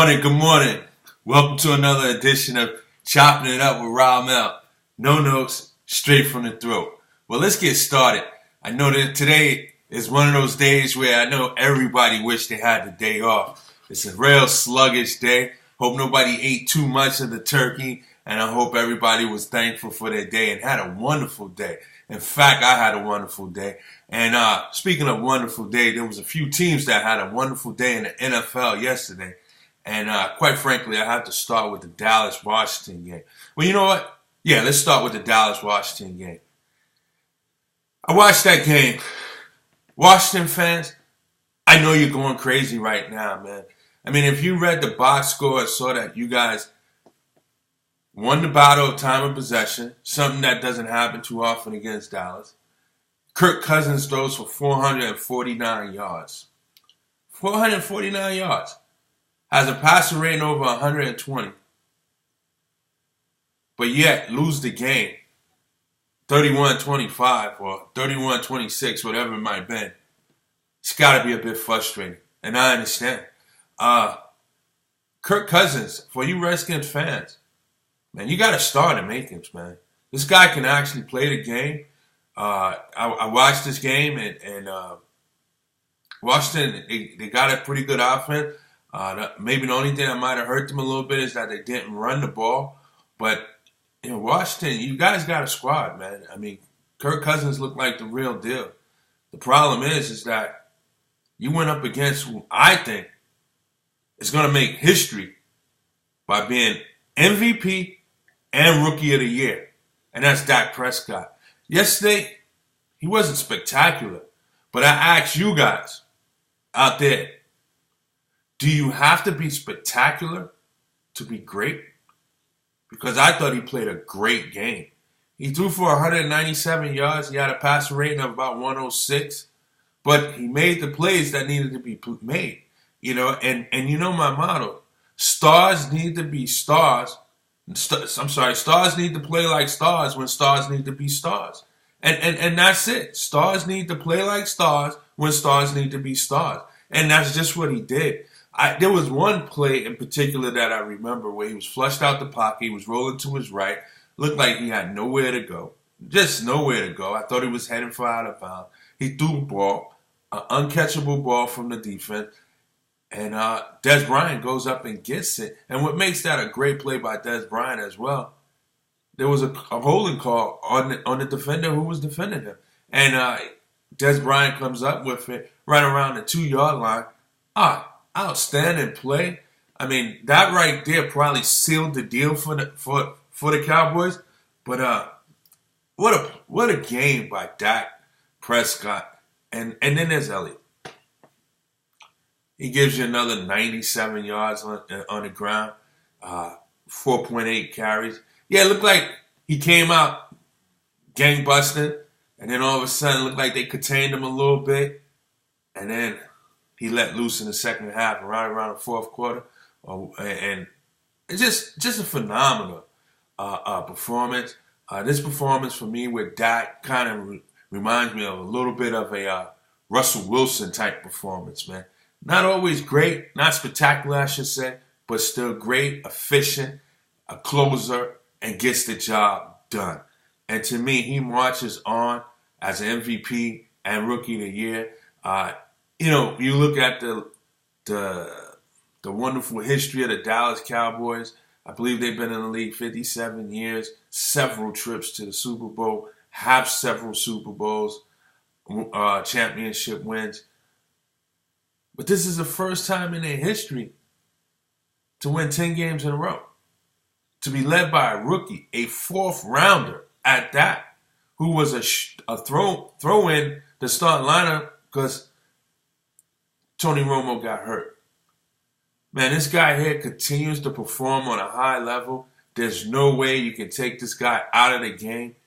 Good morning. Welcome to another edition of Choppin It Up with Ramel. No notes, straight from the throat. Well, let's get started. I know that today is one of those days where I know everybody wish they had the day off. It's a real sluggish day. Hope nobody ate too much of the turkey, and I hope everybody was thankful for their day and had a wonderful day. In fact, I had a wonderful day. And speaking of wonderful day, there was a few teams that had a wonderful day in the NFL yesterday. And quite frankly, I have to start with the Dallas-Washington game. Well, you know what? Yeah, let's start with the Dallas-Washington game. I watched that game. Washington fans, I know you're going crazy right now, man. I mean, if you read the box score and saw that you guys won the battle of time of possession, something that doesn't happen too often against Dallas. Kirk Cousins throws for 449 yards. 449 yards. Has a passer rating over 120. But yet lose the game 31-25 or 31-26, whatever it might have been. It's got to be a bit frustrating. And I understand. Kirk Cousins, for you Redskins fans, man, you got to start in makings, man. This guy can actually play the game. I watched this game, and Washington, they got a pretty good offense. Maybe the only thing that might have hurt them a little bit is that they didn't run the ball. But in Washington, you guys got a squad, man. I mean, Kirk Cousins looked like the real deal. The problem is that you went up against who I think is going to make history by being MVP and Rookie of the Year, and that's Dak Prescott. Yesterday, he wasn't spectacular, but I asked you guys out there, do you have to be spectacular to be great? Because I thought he played a great game. He threw for 197 yards. He had a passer rating of about 106. But he made the plays that needed to be made. You know, and you know my motto. Stars need to be stars. Stars need to play like stars when stars need to be stars. And that's it. Stars need to play like stars when stars need to be stars. And that's just what he did. There was one play in particular that I remember where he was flushed out the pocket. He was rolling to his right. Looked like he had nowhere to go. Just nowhere to go. I thought he was heading for out of bounds. He threw the ball, an uncatchable ball from the defense. And Dez Bryant goes up and gets it. And what makes that a great play by Dez Bryant as well, there was a holding call on the defender who was defending him. And Dez Bryant comes up with it right around the 2-yard line. Outstanding play. I mean, that right there probably sealed the deal for the Cowboys. But what a game by Dak Prescott. And then there's Elliott. He gives you another 97 yards on the ground, 4.8 carries. Yeah, it looked like he came out gangbusting, and then all of a sudden it looked like they contained him a little bit, and then he let loose in the second half, right around the fourth quarter. And it's just a phenomenal performance. This performance for me with Dak kind of reminds me of a little bit of a Russell Wilson type performance, man. Not always great, not spectacular, I should say, but still great, efficient, a closer, and gets the job done. And to me, he marches on as an MVP and Rookie of the Year. You know, you look at the wonderful history of the Dallas Cowboys. I believe they've been in the league 57 years, several trips to the Super Bowl, have several Super Bowls, championship wins. But this is the first time in their history to win 10 games in a row. To be led by a rookie, a fourth rounder at that, who was a throw-in to start lineup because Tony Romo got hurt. Man, this guy here continues to perform on a high level. There's no way you can take this guy out of the game.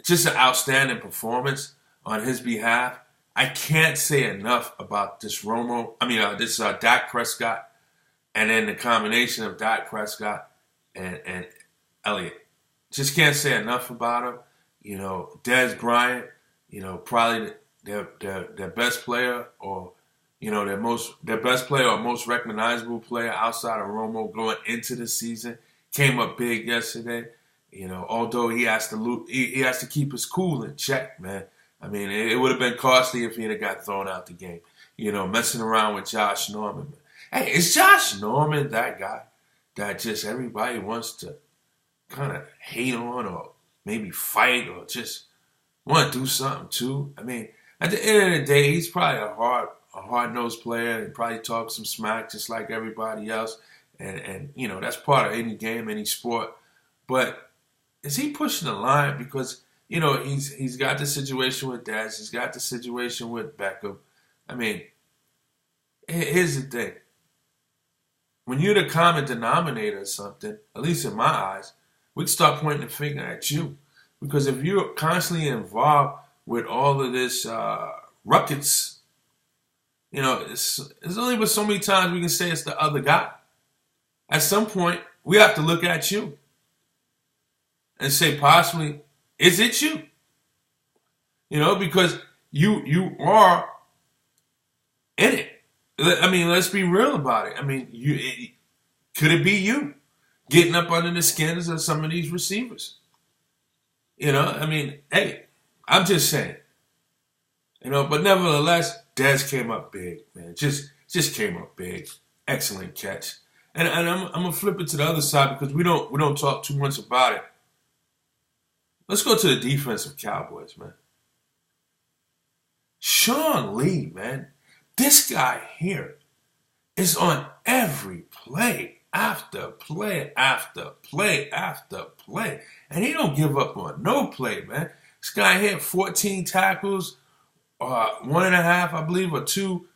Just an outstanding performance on his behalf. I can't say enough about this Dak Prescott, and then the combination of Dak Prescott and Elliott. Just can't say enough about him. You know, Dez Bryant, you know, probably their best player, or their best player or most recognizable player outside of Romo going into the season came up big yesterday. Although he has to keep his cool in check, man. I mean, it would have been costly if he had got thrown out the game. Messing around with Josh Norman. Hey, is Josh Norman that guy that just everybody wants to kind of hate on or maybe fight or just want to do something too? I mean, at the end of the day, he's probably a hard-nosed player and probably talks some smack just like everybody else. And that's part of any game, any sport. But is he pushing the line? Because, he's got the situation with Daz. He's got the situation with Beckham. I mean, here's the thing. When you're the common denominator or something, at least in my eyes, we can start pointing the finger at you. Because if you're constantly involved with all of this ruckus, it's only but so many times we can say it's the other guy. At some point, we have to look at you and say, possibly, is it you? Because you are in it. I mean, let's be real about it. I mean, could it be you getting up under the skins of some of these receivers? I mean, hey, I'm just saying. But nevertheless, Dez came up big, man. Just came up big. Excellent catch. And I'm gonna flip it to the other side because we don't talk too much about it. Let's go to the defensive Cowboys, man. Sean Lee, man. This guy here is on every play after play after play after play. And he don't give up on no play, man. This guy had 14 tackles, 1.5, I believe, or 2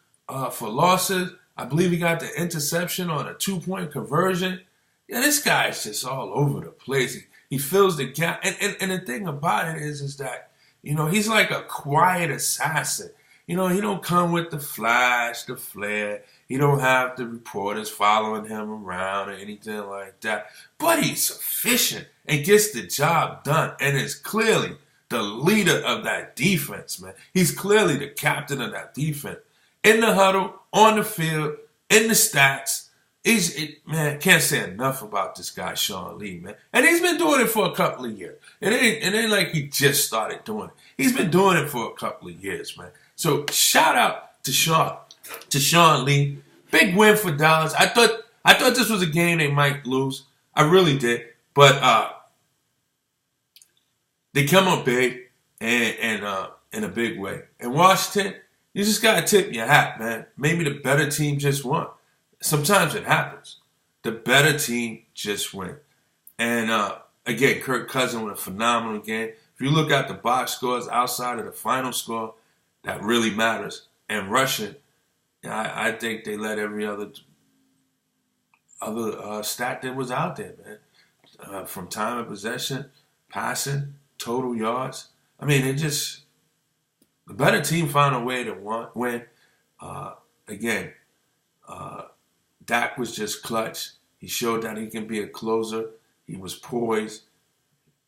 for losses. I believe he got the interception on a 2-point conversion. Yeah, this guy is just all over the place. He fills the gap. And the thing about it is that, he's like a quiet assassin. He don't come with the flash, the flare. He don't have the reporters following him around or anything like that. But he's efficient and gets the job done and is clearly the leader of that defense, man. He's clearly the captain of that defense. In the huddle, on the field, in the stats. Can't say enough about this guy, Sean Lee, man. And he's been doing it for a couple of years. It ain't like he just started doing it. He's been doing it for a couple of years, man. So shout out to Sean Lee. Big win for Dallas. I thought this was a game they might lose. I really did. But they come up big and in a big way. And Washington, you just gotta tip your hat, man. Maybe the better team just won. Sometimes it happens. The better team just win. And again, Kirk Cousins with a phenomenal game. If you look at the box scores outside of the final score, that really matters. And rushing, I think they let every other stat that was out there, man. From time of possession, passing, total yards. I mean, the better team found a way to win. Again, Dak was just clutch. He showed that he can be a closer. He was poised,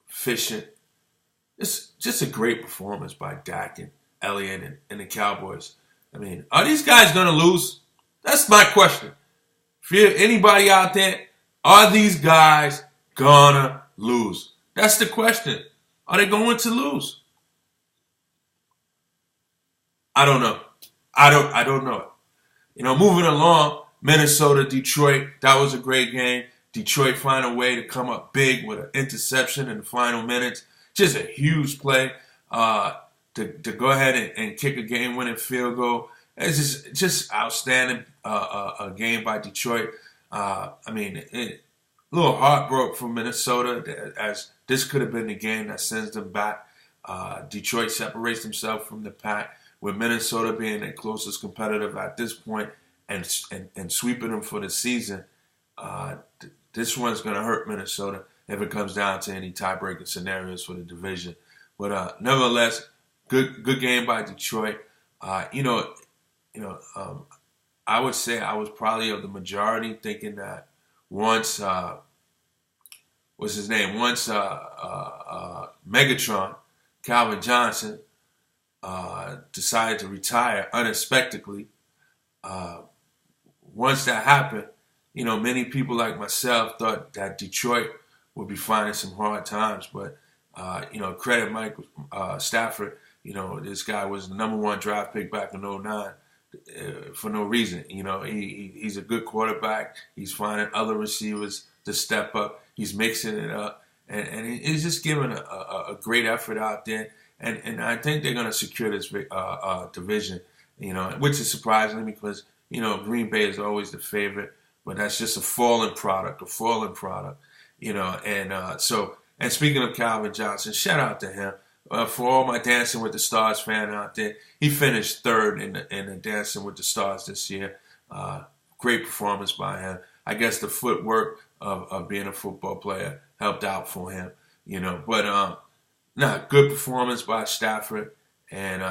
efficient. It's just a great performance by Dak and Elliott and the Cowboys. I mean, are these guys going to lose? That's my question. If you're anybody out there, are these guys going to lose? That's the question. Are they going to lose? I don't know. I don't know. Moving along, Minnesota, Detroit, that was a great game. Detroit find a way to come up big with an interception in the final minutes. Just a huge play to go ahead and kick a game-winning field goal. It's just outstanding a game by Detroit. A little heartbroken for Minnesota as this could have been the game that sends them back. Detroit separates themselves from the pack, with Minnesota being their closest competitor at this point and sweeping them for the season. This one's going to hurt Minnesota if it comes down to any tie-breaking scenarios for the division. But nevertheless, good game by Detroit. I would say I was probably of the majority thinking that once Megatron, Calvin Johnson, decided to retire unexpectedly, uh, once that happened, many people like myself thought that Detroit would be finding some hard times. But, credit Mike Stafford. This guy was the #1 draft pick back in '09 for no reason. He's a good quarterback. He's finding other receivers to step up. He's mixing it up. And he's just giving a great effort out there. And I think they're going to secure this division, which is surprising because, Green Bay is always the favorite. But that's just a fallen product. And speaking of Calvin Johnson, shout out to him. For all my Dancing with the Stars fan out there, he finished third in the Dancing with the Stars this year. Great performance by him. I guess the footwork of being a football player helped out for him, But good performance by Stafford and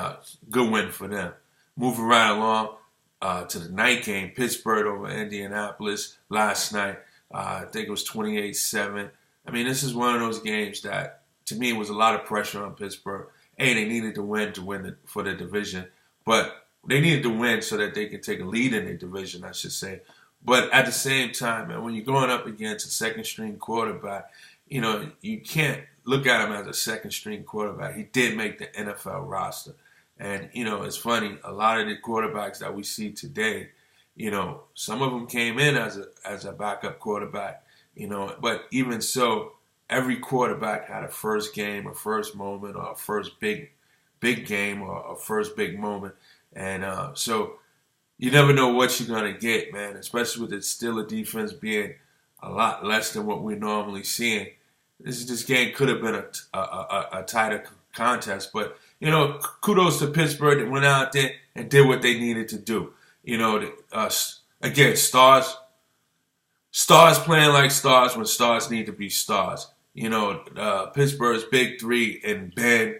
good win for them. Moving right along to the night game, Pittsburgh over Indianapolis last night. I think it was 28-7. I mean, this is one of those games that, to me, was a lot of pressure on Pittsburgh. They needed to win for the division, but they needed to win so that they could take a lead in their division, I should say. But at the same time, man, when you're going up against a second-string quarterback, you can't look at him as a second-string quarterback. He did make the NFL roster. And, it's funny, a lot of the quarterbacks that we see today, some of them came in as a backup quarterback, but even so, every quarterback had a first game, a first moment, or a first big game, or a first big moment. And so you never know what you're going to get, man, especially with the Steelers defense being a lot less than what we're normally seeing. This game could have been a tighter contest, but, kudos to Pittsburgh that went out there and did what they needed to do. Again, stars playing like stars when stars need to be stars. Pittsburgh's big three and Ben,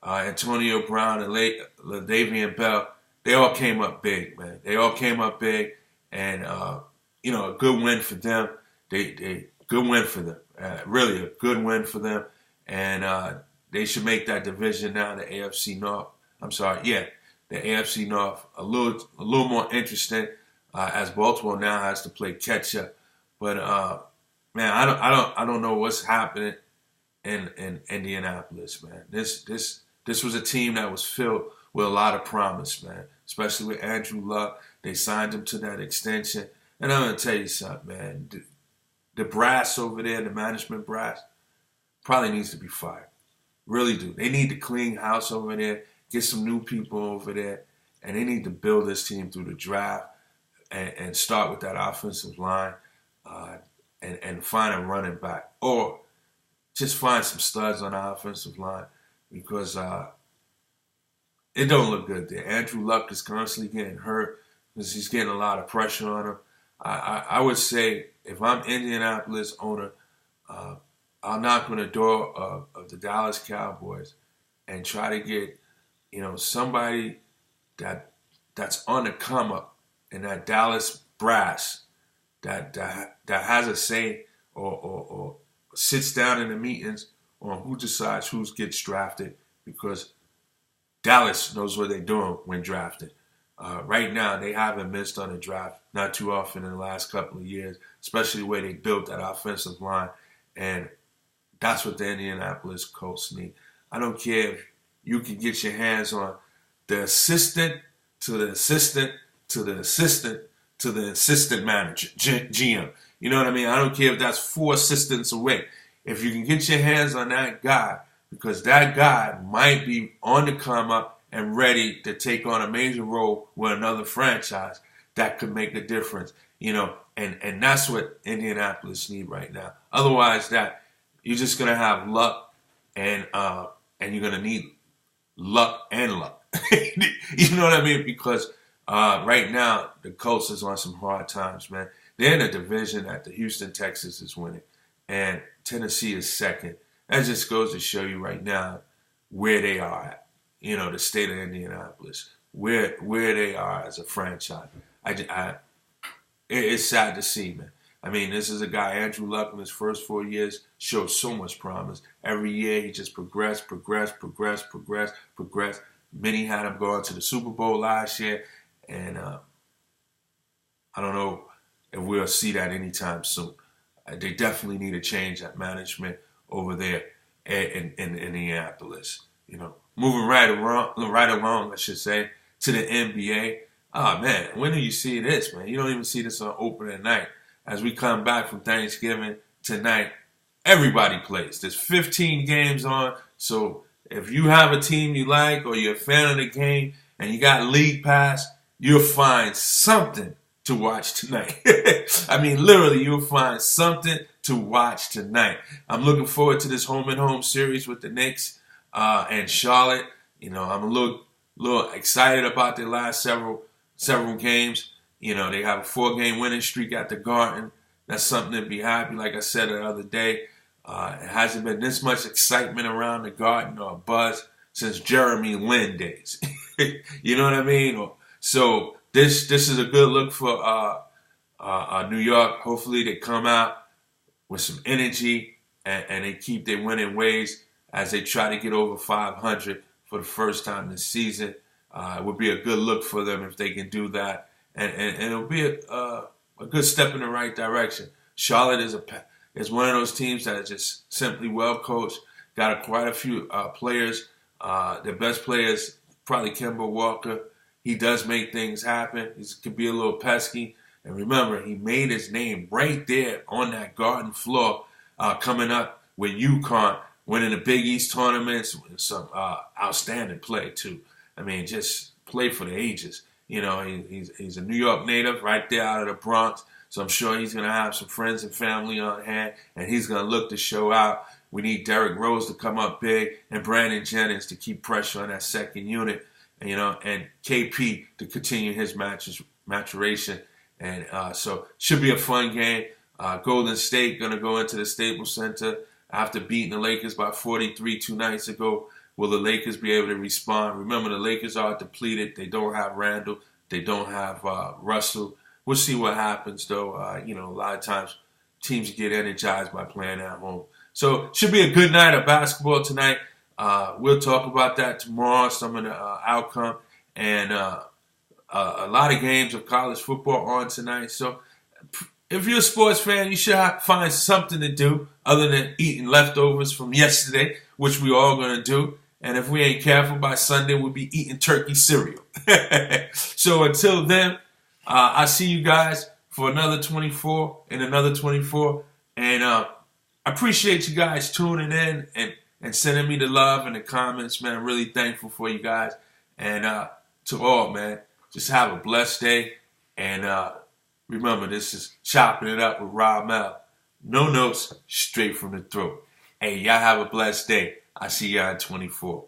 Antonio Brown, and Le'Veon Bell, they all came up big, man. They all came up big, and a good win for them. Good win for them. Really a good win for them, and they should make that division now, the AFC North. The AFC North a little more interesting as Baltimore now has to play catch up. But man, I don't know what's happening in Indianapolis, man. This was a team that was filled with a lot of promise, man. Especially with Andrew Luck, they signed him to that extension. And I'm gonna tell you something, man. The brass over there, the management brass, probably needs to be fired. Really do. They need to clean house over there, get some new people over there, and they need to build this team through the draft and start with that offensive line and find a running back. Or just find some studs on the offensive line because it don't look good there. Andrew Luck is constantly getting hurt because he's getting a lot of pressure on him. I would say if I'm Indianapolis owner, I'll knock on the door of the Dallas Cowboys and try to get, somebody that's on the come up in that Dallas brass that has a say or sits down in the meetings on who decides who gets drafted because Dallas knows what they're doing when drafted. Right now, they haven't missed on the draft not too often in the last couple of years, especially the way they built that offensive line. And that's what the Indianapolis Colts need. I don't care if you can get your hands on the assistant to the assistant to the assistant to the assistant manager, GM. You know what I mean? I don't care if that's 4 assistants away. If you can get your hands on that guy, because that guy might be on the come up and ready to take on a major role with another franchise, that could make a difference, and that's what Indianapolis need right now. Otherwise, you're just gonna have luck, and you're gonna need luck and luck. You know what I mean? Because right now the Colts is on some hard times, man. They're in a division that the Houston Texans is winning, and Tennessee is second. That just goes to show you right now where they are at. The state of Indianapolis, where they are as a franchise. It's sad to see, man. I mean, this is a guy, Andrew Luck, in his first 4 years, showed so much promise. Every year, he just progressed. Many had him going to the Super Bowl last year, and I don't know if we'll see that anytime soon. They definitely need a change at management over there in Indianapolis. Moving right along, I should say, to the NBA. Oh man, when do you see this, man? You don't even see this on opening night. As we come back from Thanksgiving tonight, everybody plays. There's 15 games on, so if you have a team you like or you're a fan of the game and you got League Pass, you'll find something to watch tonight. I mean, literally, you'll find something to watch tonight. I'm looking forward to this home and home series with the Knicks and Charlotte. I'm a little excited about the last several games. They have a 4-game winning streak at the Garden. That's something to be happy. Like I said the other day, it hasn't been this much excitement around the Garden or buzz since Jeremy Lin days. You know what I mean? So this is a good look for New York. Hopefully they come out with some energy and they keep their winning ways as they try to get over 500 for the first time this season. It would be a good look for them if they can do that, and it'll be a good step in the right direction. Charlotte is one of those teams that is just simply well coached. Got quite a few players. Their best players probably Kemba Walker. He does make things happen. He can be a little pesky. And remember, he made his name right there on that Garden floor coming up with UConn, winning the Big East tournaments with some outstanding play, too. I mean, just play for the ages. He's a New York native right there out of the Bronx. So I'm sure he's going to have some friends and family on hand, and he's going to look to show out. We need Derrick Rose to come up big and Brandon Jennings to keep pressure on that second unit. And KP to continue his maturation. And so should be a fun game. Golden State going to go into the Staples Center after beating the Lakers by 43 2 nights ago. Will the Lakers be able to respond? Remember, the Lakers are depleted. They don't have Randall. They don't have Russell. We'll see what happens, though. A lot of times teams get energized by playing at home. So should be a good night of basketball tonight. We'll talk about that tomorrow, some of the outcome, and a lot of games of college football on tonight. So if you're a sports fan, you should find something to do other than eating leftovers from yesterday, which we're all going to do. And if we ain't careful, by Sunday, we'll be eating turkey cereal. So until then, I'll see you guys for another 24 and another 24. And I appreciate you guys tuning in and sending me the love and the comments, man. I'm really thankful for you guys. And to all, man, just have a blessed day. And remember, this is Chopping It Up with Ramel. No notes, straight from the throat. Hey, y'all have a blessed day. I see y'all in 24.